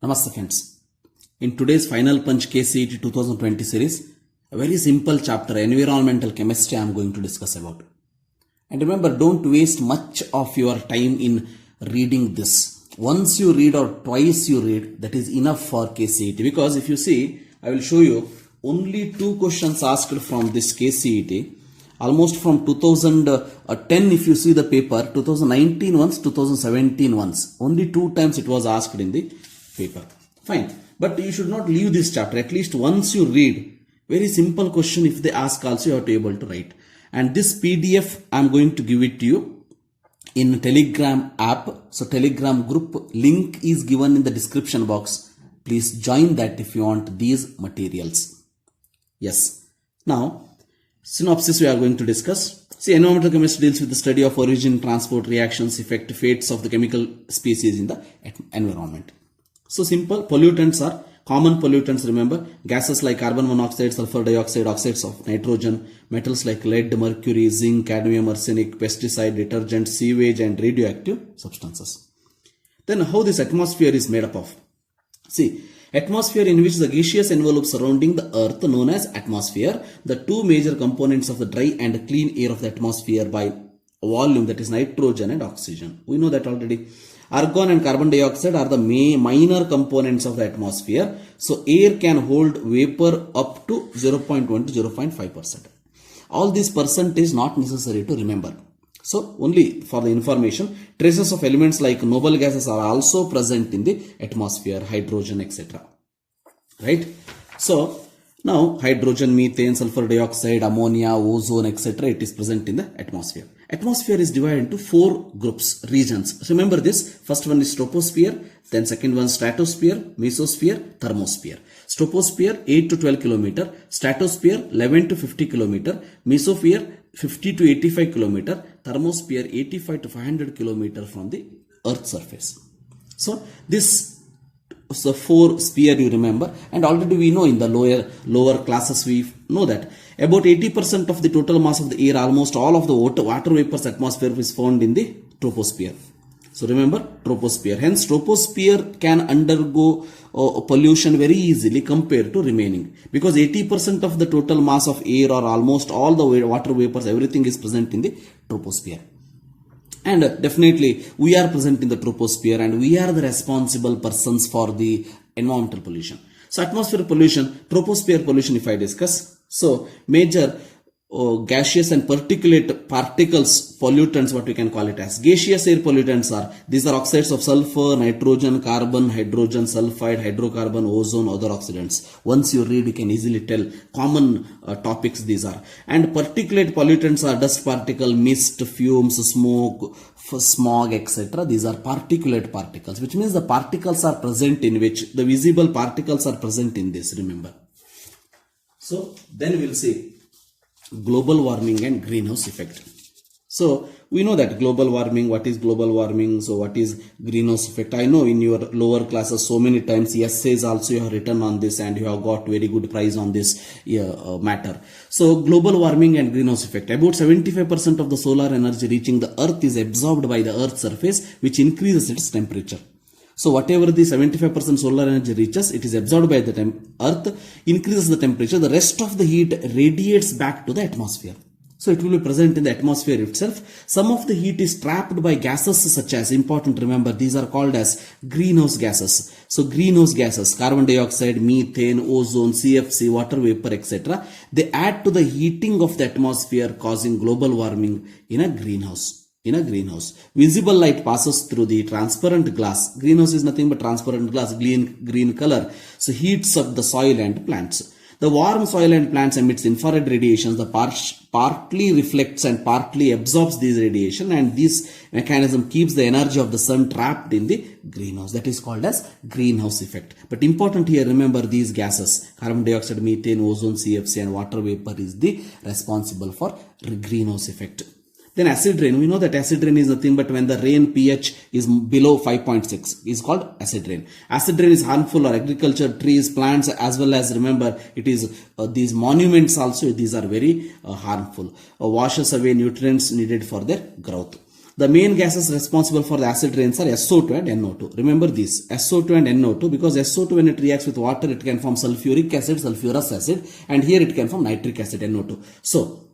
Namaste friends. In today's Final Punch KCET 2020 series, a very simple chapter, environmental chemistry, I am going to discuss about. And remember, don't waste much of your time in reading this. Once you read or twice you read, that is enough for KCET. Because if you see, I will show you only 2 questions asked from this KCET. Almost from 2010, if you see the paper, 2019 once, 2017 once. Only 2 times it was asked in the paper. Fine. But you should not leave this chapter. At least once you read, very simple question, if they ask also you have to be able to write. And this PDF I am going to give it to you in Telegram app. So Telegram group link is given in the description box. Please join that if you want these materials. Yes. Now, synopsis we are going to discuss. See, environmental chemistry deals with the study of origin, transport, reactions, effect, fates of the chemical species in the environment. So simple, pollutants are common pollutants, remember, gases like carbon monoxide, sulfur dioxide, oxides of nitrogen, metals like lead, mercury, zinc, cadmium, arsenic, pesticide, detergent, sewage and radioactive substances. Then how this atmosphere is made up of? See, atmosphere in which the gaseous envelope surrounding the earth known as atmosphere, the 2 major components of the dry and clean air of the atmosphere by volume, that is nitrogen and oxygen. We know that already. Argon and carbon dioxide are the minor components of the atmosphere. So air can hold vapor up to 0.1 to 0.5%. All this percent is not necessary to remember. So only for the information, traces of elements like noble gases are also present in the atmosphere, hydrogen, etc. Right? So now hydrogen, methane, sulfur dioxide, ammonia, ozone, etc. it is present in the atmosphere. Atmosphere is divided into 4 groups, regions. Remember this. First one is troposphere, then second one stratosphere, mesosphere, thermosphere. Troposphere 8 to 12 km, stratosphere 11 to 50 km, mesosphere 50 to 85 km, thermosphere 85 to 500 km from the earth surface. So this is the 4 sphere you remember, and already we know in the lower classes we know that about 80% of the total mass of the air, almost all of the water vapors atmosphere is found in the troposphere. So remember, troposphere. Hence troposphere can undergo pollution very easily compared to remaining, because 80% of the total mass of air or almost all the water vapors, everything is present in the troposphere. And definitely we are present in the troposphere and we are the responsible persons for the environmental pollution. So atmospheric pollution, troposphere pollution if I discuss. So major gaseous and particulate particles pollutants, what we can call it as gaseous air pollutants are, these are oxides of sulfur, nitrogen, carbon, hydrogen, sulfide, hydrocarbon, ozone, other oxidants. Once you read, you can easily tell common topics these are. And particulate pollutants are dust particle, mist, fumes, smoke, smog, etc. These are particulate particles, which means the particles are present in which the visible particles are present in this, remember. So then we will see global warming and greenhouse effect. So we know that global warming, what is global warming, so what is greenhouse effect. I know in your lower classes so many times essays also you have written on this and you have got very good prize on this matter. So global warming and greenhouse effect. About 75% of the solar energy reaching the earth is absorbed by the earth's surface, which increases its temperature. So whatever the 75% solar energy reaches, it is absorbed by the earth, increases the temperature. The rest of the heat radiates back to the atmosphere. So it will be present in the atmosphere itself. Some of the heat is trapped by gases such as, important remember, these are called as greenhouse gases. So greenhouse gases, carbon dioxide, methane, ozone, CFC, water vapor, etc. They add to the heating of the atmosphere, causing global warming in a greenhouse. Visible light passes through the transparent glass. Greenhouse is nothing but transparent glass, green color. So heats up the soil and plants. The warm soil and plants emits infrared radiations. The partly reflects and partly absorbs these radiation, and this mechanism keeps the energy of the sun trapped in the greenhouse. That is called as greenhouse effect. But important here, remember these gases, carbon dioxide, methane, ozone, CFC and water vapor is the responsible for greenhouse effect. Then acid rain. We know that acid rain is nothing but when the rain pH is below 5.6 is called acid rain. Acid rain is harmful for agriculture, trees, plants, as well as, remember, it is these monuments also, these are very harmful. Washes away nutrients needed for their growth. The main gases responsible for the acid rains are SO2 and NO2. Remember this, SO2 and NO2, because SO2 when it reacts with water, it can form sulfuric acid, sulfurous acid, and here it can form nitric acid, NO2. So,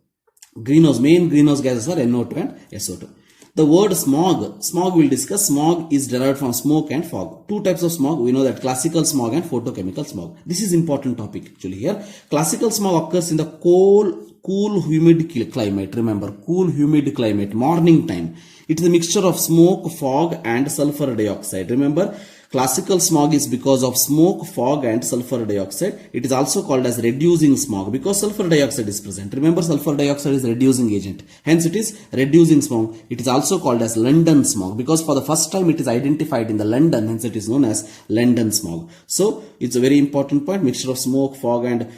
main greenhouse gases are NO2 and SO2. The word smog we'll discuss. Smog is derived from smoke and fog. Two types of smog. We know that classical smog and photochemical smog. This is important topic actually here. Classical smog occurs in the cool, humid climate. Remember, cool, humid climate, morning time. It is a mixture of smoke, fog and sulfur dioxide. Remember, classical smog is because of smoke, fog and sulfur dioxide. It is also called as reducing smog because sulfur dioxide is present. Remember, sulfur dioxide is a reducing agent. Hence, it is reducing smog. It is also called as London smog because for the first time it is identified in the London. Hence, it is known as London smog. So, it's a very important point. Mixture of smoke, fog and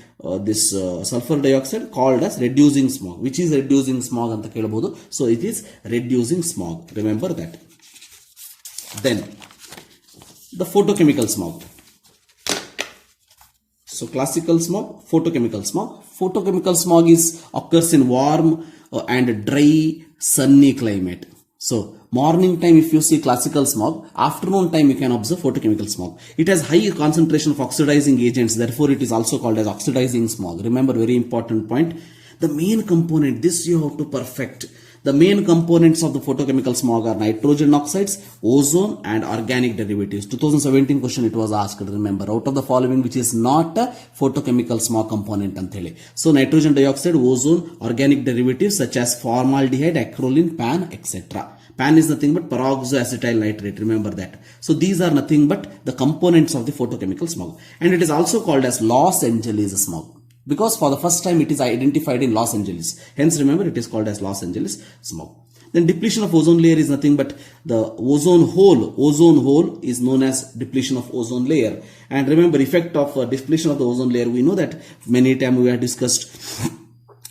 this sulfur dioxide called as reducing smog. Which is reducing smog anta kelabodu. So, it is reducing smog. Remember that. Then, the photochemical smog. So classical smog, photochemical smog. Photochemical smog occurs in warm and dry, sunny climate. So morning time if you see classical smog, afternoon time you can observe photochemical smog. It has high concentration of oxidizing agents, therefore it is also called as oxidizing smog. Remember, very important point. The main component, this you have to perfect. The main components of the photochemical smog are nitrogen oxides, ozone and organic derivatives. 2017 question it was asked, remember, out of the following which is not a photochemical smog component antele. So nitrogen dioxide, ozone, organic derivatives such as formaldehyde, acrolein, PAN, etc. PAN is nothing but peroxoacetyl nitrate, remember that. So these are nothing but the components of the photochemical smog. And it is also called as Los Angeles smog. Because for the first time it is identified in Los Angeles. Hence remember it is called as Los Angeles smog. Then depletion of ozone layer is nothing but the ozone hole. Ozone hole is known as depletion of ozone layer. And remember, effect of depletion of the ozone layer, we know that many times we have discussed.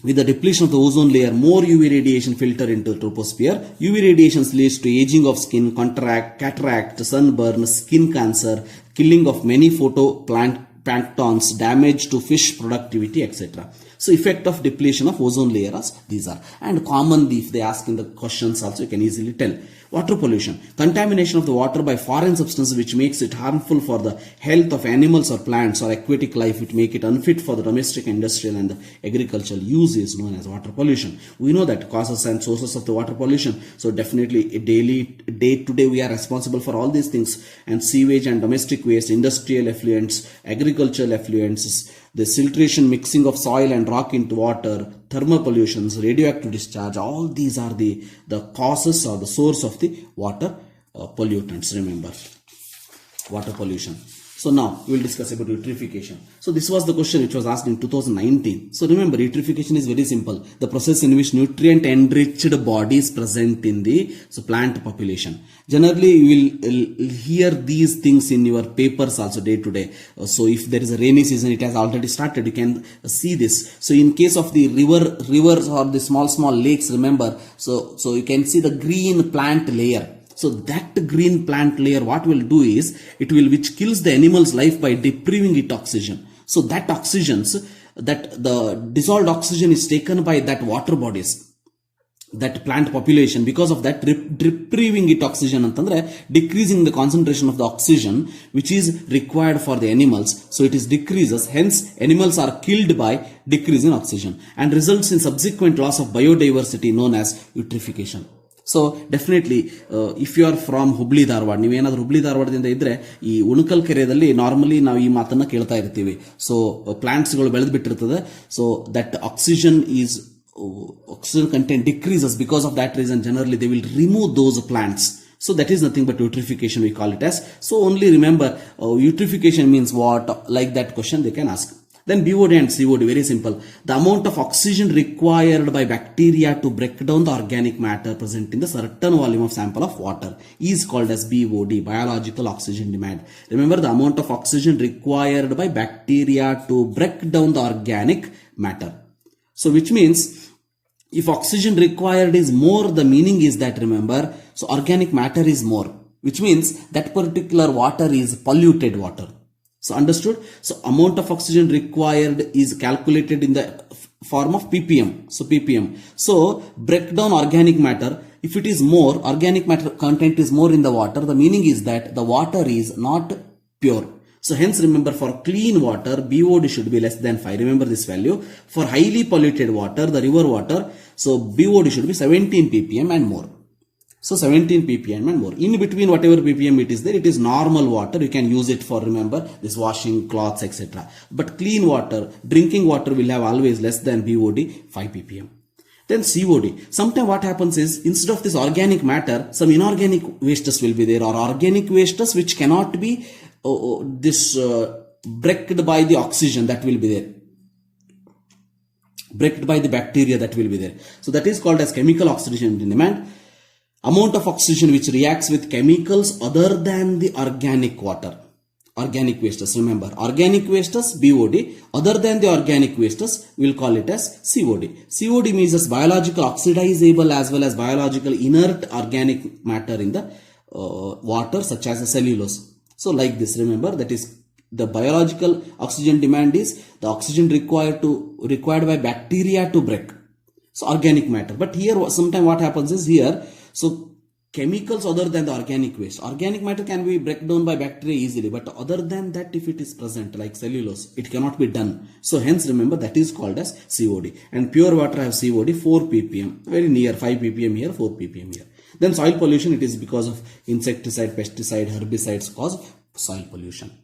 With the depletion of the ozone layer, more UV radiation filter into the troposphere. UV radiations leads to aging of skin, cataract, sunburn, skin cancer, killing of many planktons, damage to fish productivity, etc. So effect of depletion of ozone layers, these are. And commonly if they ask in the questions also, you can easily tell. Water pollution, contamination of the water by foreign substances which makes it harmful for the health of animals or plants or aquatic life, which make it unfit for the domestic, industrial and the agricultural use is known as water pollution. We know that causes and sources of the water pollution. So definitely day to day we are responsible for all these things, and sewage and domestic waste, industrial effluents, agricultural effluents, the filtration, mixing of soil and rock into water, thermal pollutions, radioactive discharge, all these are the causes or the source of the water pollutants. Remember, water pollution. So now we will discuss about eutrophication. So this was the question which was asked in 2019. So remember, eutrophication is very simple. The process in which nutrient enriched bodies present in the plant population. Generally, you will hear these things in your papers also day to day. So if there is a rainy season, it has already started. You can see this. So in case of the rivers or the small lakes, remember, so you can see the green plant layer. So that green plant layer, what will do is, which kills the animal's life by depriving it oxygen. So that the dissolved oxygen is taken by that water bodies, that plant population. Because of that, depriving it oxygen antandre, decreasing the concentration of the oxygen which is required for the animals. So it is decreases, hence animals are killed by decreasing oxygen and results in subsequent loss of biodiversity known as eutrophication. So definitely if you are from Hubli Dharwad, ನೀವೇನಾದರೂ ಹುಬ್ಳಿ ಧಾರವಾಡದಿಂದ ಇದ್ರೆ ಈ ಉಣಕಲ್ ಕೆರೆಯಲ್ಲಿ normally ನಾವು ಈ ಮಾತನ್ನ ಕೇಳ್ತಾ ಇರ್ತೀವಿ. So ಪ್ಲಾಂಟ್ಸ್ಗಳು ಬೆಳೆದು ಬಿಟ್ಟಿರ್ತದೆ. So that oxygen content decreases. Because of that reason, generally they will remove those plants. So that is nothing but eutrophication, we call it as. So only remember, eutrophication means what? Like that question they can ask. Then BOD and COD, very simple. The amount of oxygen required by bacteria to break down the organic matter present in the certain volume of sample of water is called as BOD, biological oxygen demand. Remember, the amount of oxygen required by bacteria to break down the organic matter. So which means, if oxygen required is more, the meaning is that, remember, so organic matter is more, which means that particular water is polluted water. So understood? So amount of oxygen required is calculated in the form of ppm. So ppm. So break down organic matter. If it is more, organic matter content is more in the water, the meaning is that the water is not pure. So hence remember, for clean water, BOD should be less than 5. Remember this value. For highly polluted water, the river water, so BOD should be 17 ppm and more. So 17 ppm and more. In between whatever ppm it is there, it is normal water. You can use it for, remember, this washing clothes, etc. But clean water, drinking water will have always less than BOD 5 ppm. Then COD. Sometimes what happens is, instead of this organic matter, some inorganic wastes will be there, or organic wastes which cannot be breaked by the oxygen that will be there, breaked by the bacteria that will be there. So that is called as chemical oxidation in demand. Amount of oxygen which reacts with chemicals other than the organic water. Organic wastes, remember, organic wastes BOD, other than the organic wastes, we'll call it as COD. COD means as biological oxidizable as well as biological inert organic matter in the water, such as the cellulose. So like this, remember, that is the biological oxygen demand is the oxygen required by bacteria to break. So organic matter. But here sometimes what happens is here, so chemicals other than the organic waste. Organic matter can be break down by bacteria easily, but other than that, if it is present like cellulose, it cannot be done. So hence remember, that is called as COD. And pure water have COD 4 ppm, very near, 5 ppm here, 4 ppm here. Then soil pollution, it is because of insecticide, pesticide, herbicides cause soil pollution.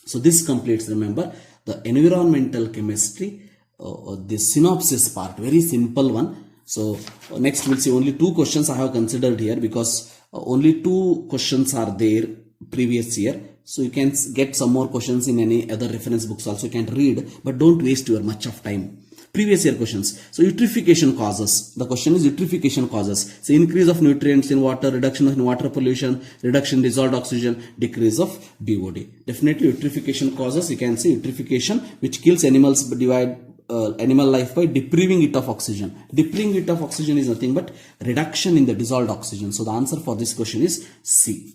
So this completes, remember, the environmental chemistry, the synopsis part, very simple one. So next we'll see only 2 questions I have considered here, because only 2 questions are there previous year. So you can get some more questions in any other reference books also, you can read, but don't waste your much of time. Previous year questions. So eutrophication causes. The question is eutrophication causes. So increase of nutrients in water, reduction in water pollution, reduction in dissolved oxygen, decrease of BOD. Definitely eutrophication causes. You can see eutrophication, which kills animals, animal life by depriving it of oxygen. Depriving it of oxygen is nothing but reduction in the dissolved oxygen. So the answer for this question is C.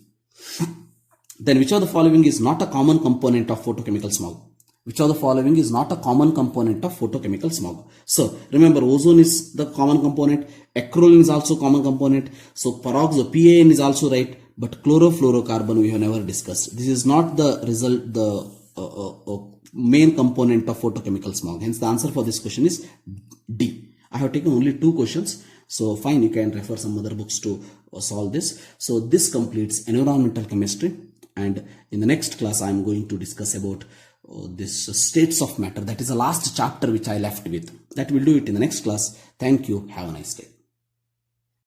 Then which of the following is not a common component of photochemical smog? Which of the following is not a common component of photochemical smog? So remember, ozone is the common component, acrolein is also common component, so PAN is also right, but chlorofluorocarbon we have never discussed. This is not the result, the main component of photochemical smog. Hence the answer for this question is D. I have taken only 2 questions. So fine, you can refer some other books to solve this. So this completes environmental chemistry, and in the next class I am going to discuss about this states of matter. That is the last chapter which I left with. That will do it in the next class. Thank you. Have a nice day.